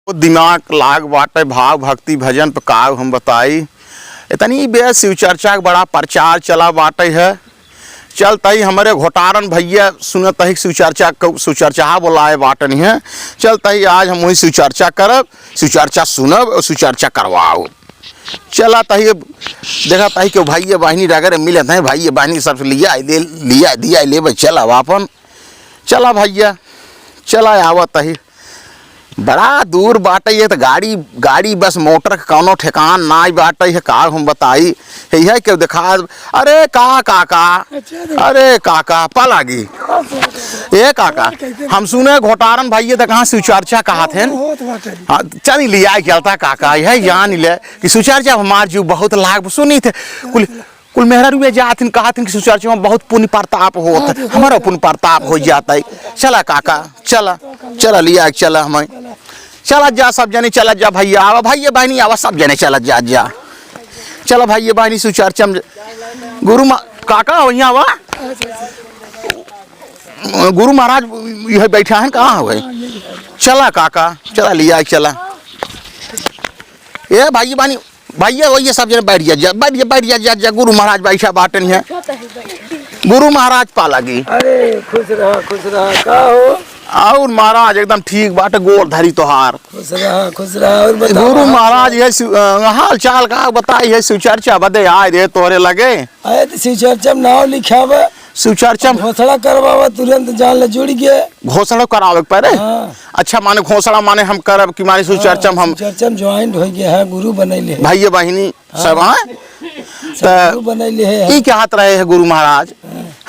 दिमाग लाग बाटे भाव भक्ति भजन पे का हम बताई। इतनी बे शिव चर्चा का बड़ा प्रचार चला बाटे है। चलता ही हमारे घोटारन भैया सुनत ही शिव चर्चा बोलाए बाटन है। चलता ही आज हम वही शिव चर्चा करब, शिव चर्चा सुनब और शिव चर्चा करवाओ। चला तही देखा तही के भाई बहनी अगर मिलत हैं, भाई बहनी सब लिया दिया ले चला वापन। चला भैया चला आवत ही बड़ा दूर बाटे है तो गाड़ी बस मोटर के कौनो ठेकान ना बाटे है। का हम बताई है क्यों दिखा। अरे काका अरे काका पलागी ए काका हम सुने घोटारन भाई तो कहाँ शिव चर्चा कहा थे। हाँ चल लिया चलता काका यह जान ले कि शिव चर्चा हमार जीव बहुत लाभ सुनी थे। कुल मेहरा रुए जाथिन कहा कि शिव चर्चा में बहुत पुण्य प्रताप होता है, हमारा पुण्य प्रताप हो जाता है। चला काका चला लिया चला हमें चला जा सब जने चला जा भैया आवा भैया बहनी आवा सब जने चला जा चला भैया बहनी शिव चर्चा में गुरु काका वहीं आवा। गुरु महाराज यह बैठा है कहाँ हुए। चला काका चला लिया चला ये भाई बहनी भैया वही सब जने बैठ जा गुरु महाराज बैठा बाटन है। गुरु महाराज पालागी। अरे खुश रहा का हो। और महाराज एकदम ठीक बाटे गोर धरी तोहार। खुश रहा और बता। गुरु महाराज ये हाल चाल का बताई है। शिव चर्चा बदे आए रे तोरे लगे आए तो शिव चर्चा में नाव लिखावे, शिव चर्चा घोषणा करवावा, तुरंत जान ले जुड़ गए। घोषणा करावे पड़े। हाँ। अच्छा माने घोषणा माने हम करब कि माने शिव चर्चा में हम चर्चा में ज्वाइंट हो गए है, गुरु बनैले है भाई बहनी सब। हाँ गुरु बनैले है। क्या हाथ रहे है गुरु महाराज।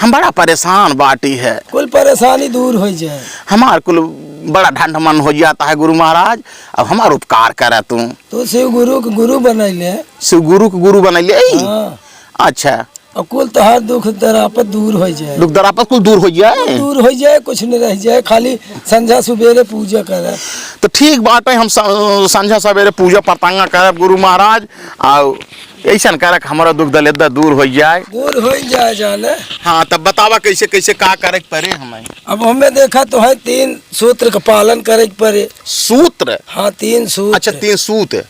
हम बड़ा परेशान बाटी है, कुल परेशानी दूर हो जाए। हमार कुल बड़ा ढंड मन हो जाता है गुरु महाराज। अब हमार उपकार करे तू तो शिव गुरु के गुरु बनैले, शिव गुरु के गुरु बनैले। हाँ। अच्छा और कुल तोहार दुख दरापत दूर हो जाए। दुख दरापत कुल दूर हो जाए, कुछ नहीं रह जाए, खाली संध्या सवेरे पूजा करे तो ठीक बात है। हम संध्या सवेरे पूजा पतंगा करब गुरु महाराज और ऐसा कर हमारा दुख दलेदा दूर हो जाए जाने। हाँ तब बतावा कैसे कैसे का करे पड़े हमें। अब हमें देखा तो है 3 सूत्र का पालन करे पड़े। सूत्र? हाँ 3 सूत्र। अच्छा 3 सूत्र।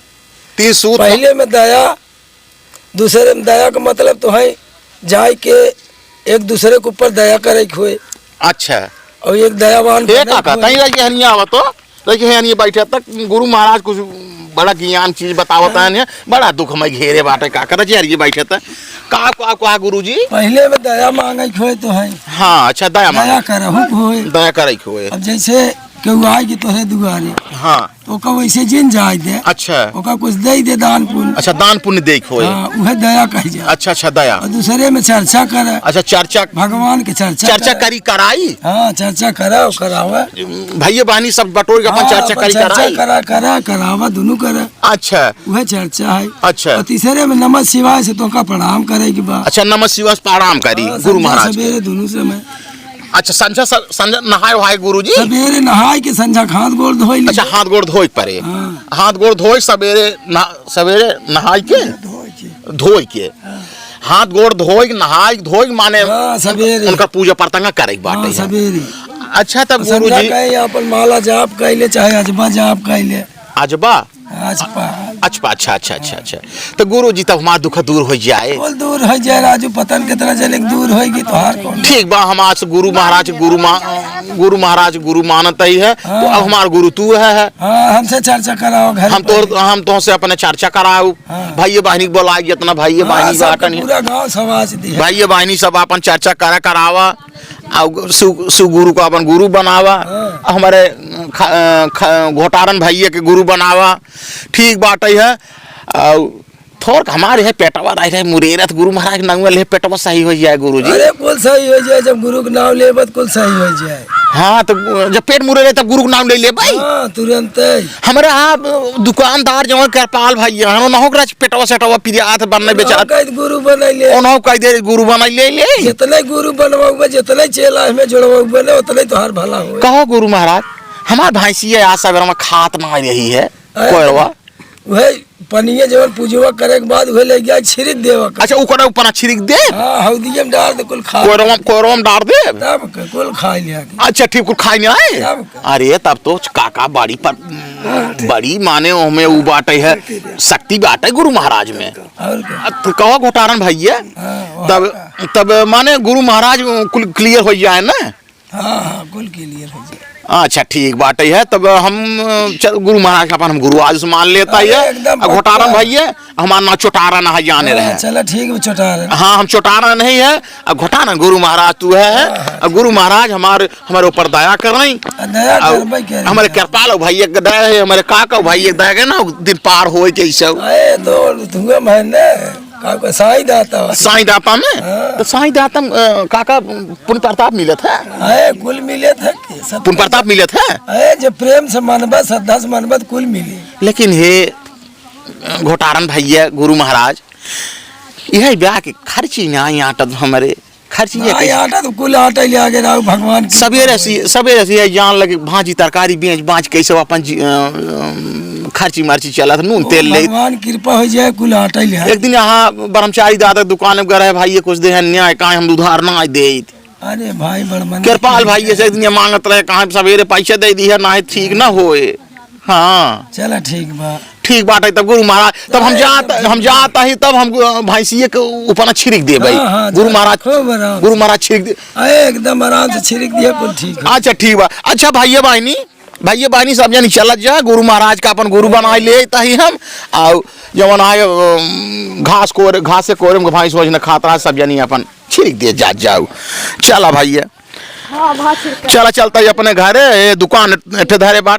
3 सूत्र पहले में दया, दूसरे में दया का मतलब तो है जाए के एक दूसरे के ऊपर दया करे हुए। अच्छा और एक दयावान तो बैठे तक गुरु महाराज कुछ बड़ा ज्ञान चीज बतावता है। बड़ा दुख में घेरे बाटे का कर ये बैठे तक का गुरु जी। पहले में दया मांगे हुए तो है। हाँ अच्छा दया करे हुए। अब जैसे केहू आएगी तोहरे दुआरे, हाँ तो ओका वैसे जिन जाए दे। अच्छा ओका कुछ दे दान पुण्य। अच्छा दान पुण्य दे होए। हाँ उहे दया कही जाए। अच्छा दया। और दूसरे में चर्चा करे। अच्छा चर्चा भगवान के चर्चा करी कराई। हाँ चर्चा करा करावा भैया बहनी सब बटोर के अपन चर्चा करी करावा दोनों करे। अच्छा वह चर्चा है। अच्छा और तीसरे में नमः शिवाय से तो का प्रणाम करे के बाद। अच्छा नमः शिवाय प्रणाम करी गुरु महाराज सवेरे दोनों समय। अच्छा संझा नहाए वहाए गुरु जी। सवेरे नहाए के संझा हाथ गोड़ धोई। अच्छा हाथ गोड़ धोई पड़े। हाँ। हाथ गोड़ धोई सवेरे नहाए के धोई के हाथ गोड़ धोई नहाए धोई माने सवेरे उनका पूजा पतंगा करे बाटे सवेरे। अच्छा तब गुरु जी यहाँ पर माला जाप कैले चाहे अजबा जाप कैले। अजबा अच्छा तो गुरु जी तब हमारा दुख दूर हो जाए। दूर हो जाए राजू पतन के तरह चले दूर होगी तो हार कौन। ठीक बा हम आज गुरु महाराज गुरु मानता ही है। हाँ। तो अब हमारा गुरु तू है। हाँ, हमसे चर्चा कराओ घर हम तो से अपने चर्चा कराओ। हाँ। भाई बहनी बोला जितना भाई बहनी पूरा गाँव समाज भाई बहनी सब अपन चर्चा करावा शिव गुरु को अपन गुरु बनावा। हाँ। हमारे घोटारन भैया के गुरु बनावा। ठीक बात है। थोड़ हमारे है पेटवा रहे मुरेरत गुरु महाराज नाम ले पेटवा सही हो जाए गुरु जी। अरे कुल सही हो जाए जब गुरु का नाम ले कुल सही हो जाए। हाँ तो जब पेट मुरे रहे तब गुरु का नाम ले भाई। हाँ तुरंत हमारे यहाँ दुकानदार जो कृपाल भैया पेटवा सेटवा पिरियात बनने बेचारा गुरु बनैले गुरु बनैले जितने गुरु बनवा जितने चेला में जोड़वा बने उतने तोहार भला हो। कहो गुरु महाराज हमार भैंसी आज सवेरा में खात ना रही है कोयरवा वह पनिया जवन पूजवा करे के बाद वह ले गया छिड़क देवा का। अच्छा ओकरा ऊपर छिड़क दे, हाँ हल्दिया में डाल दे कुल खा कोरम डाल दे, तब के कुल खा लिया के। अच्छा ठीक कुल खाई नहीं आए। तब का। अरे तब तो काका बाड़ी पर बड़ी माने ओमे उ बाटे है शक्ति बाटे गुरु महाराज में। और क्या। तो कहो घोटारन भैया हाँ, तब माने गुरु महाराज कुल क्लियर हो जाए ना। हाँ हाँ कुल के लिए हो जाए। अच्छा ठीक बात है, तब हम चल गुरु महाराज का अपन हम गुरु आज मान लेता अरे है। एकदम घोटारन पक्का। भैया हमारा ना चोटारा ना जाने रहे। चलो ठीक है छोटा है। हाँ हम चोटारा नहीं है, घोटारा गुरु महाराज तू है। गुरु महाराज हमारे ऊपर दया कर रही, दया कर भाई कह रही। हमारे कृपाल भैया के दया है, हमारे काका भैया दया के ना दिन पार हो जैसे अरे दो धुआं महीने काका साई दाता हो। साईं दाता में। हाँ। तो साईं दाता में, काका पुण्य प्रताप मिलत है, अरे कुल मिले थे कि सब। पुण्य प्रताप मिलत है। अरे जो प्रेम से मनबत श्रद्धा से मनबत कुल मिली। लेकिन हे घोटारन भैया गुरु महाराज यह ब्याह के खर्ची ना आटा हमारे खर्ची है हाँ, आटा तो कुल आटा ले आगे राव भगवान की। सवेरे से जान लगे भाजी तरकारी बेच कैसे अपन खर्ची मर्ची चला था नून तेल ले। भगवान कृपा हो जाए कुल आटा ले आए। एक दिन यहाँ ब्रह्मचारी दादा दुकान में गए भाई कुछ दे न्याय कहा हम उधार ना दे। अरे भाई बड़मन कृपाल भाई से एक दिन मांगत रहे कहा सवेरे पैसे दे दी है ना ठीक ना होए। हाँ चलो ठीक बा। ठीक बात है। तब गुरु महाराज तब हम जाता ही तब हम भैंसिए के ऊपर छिड़क दे भाई। हाँ, हाँ, गुरु महाराज खूब आराम। गुरु महाराज छिड़क दे। अरे एकदम आराम से छिड़क दिया कुल ठीक है। अच्छा ठीक बा। अच्छा भैया बहनी सब जनी चलत जा गुरु महाराज का अपन गुरु बनाए ले ही हम और जवन आए घास से कोरे में भैंस वोज न खाता है सब जनी अपन छिड़क दे जाओ। चला भैया हाँ भात छिड़का। चला चलता है अपने घरे दुकान धरे बाट।